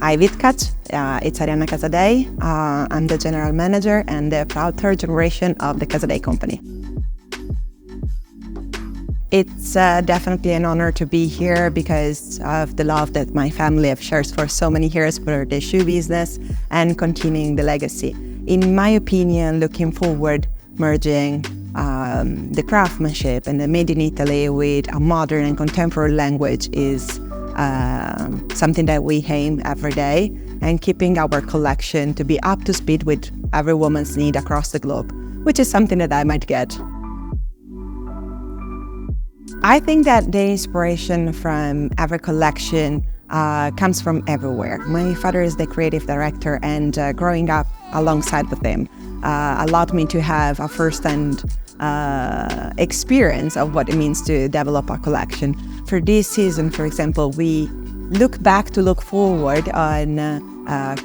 Hi VITKAC, it's Arianna Casadei. I'm the general manager and the proud third generation of the Casadei company. It's definitely an honor to be here because of the love that my family have shared for so many years for the shoe business and continuing the legacy. In my opinion, looking forward, merging the craftsmanship and the made in Italy with a modern and contemporary language is something that we aim every day, and keeping our collection to be up to speed with every woman's need across the globe, which is something that I might get. I think that the inspiration from every collection comes from everywhere. My father is the creative director, and growing up alongside with him allowed me to have a first-hand experience of what it means to develop a collection. For this season, for example, we look back to look forward on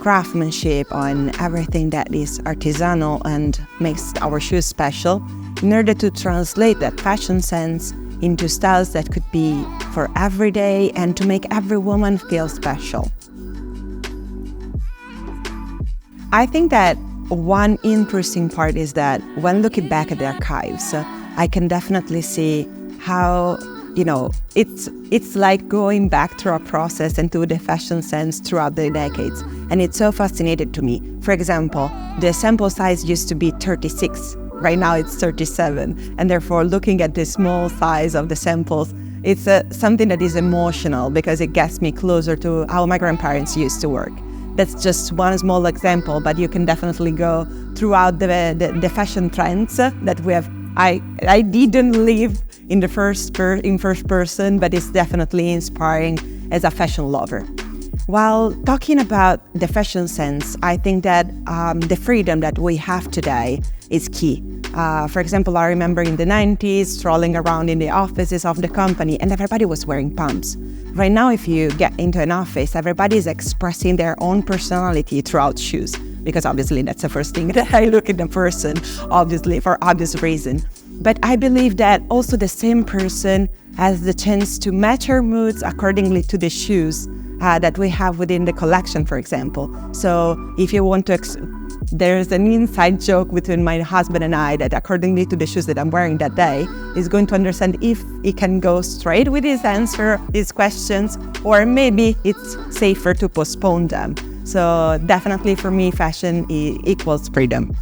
craftsmanship, on everything that is artisanal and makes our shoes special, in order to translate that fashion sense into styles that could be for every day and to make every woman feel special. I think that one interesting part is that when looking back at the archives, I can definitely see how, it's like going back through a process and to the fashion sense throughout the decades. And it's so fascinating to me. For example, the sample size used to be 36. Right now it's 37, and therefore looking at the small size of the samples, it's something that is emotional because it gets me closer to how my grandparents used to work. That's just one small example, but you can definitely go throughout the fashion trends that we have. I didn't live in first person, but it's definitely inspiring as a fashion lover. While talking about the fashion sense, I think that the freedom that we have today is key. For example, I remember in the 90s strolling around in the offices of the company and everybody was wearing pumps. Right now, if you get into an office, everybody is expressing their own personality throughout shoes, because obviously that's the first thing that I look at the person, obviously for obvious reason. But I believe that also the same person has the chance to match our moods accordingly to the shoes that we have within the collection, for example. So if you want to, there's an inside joke between my husband and I that accordingly to the shoes that I'm wearing that day, he's going to understand if he can go straight with his answer, his questions, or maybe it's safer to postpone them. So definitely for me, fashion equals freedom.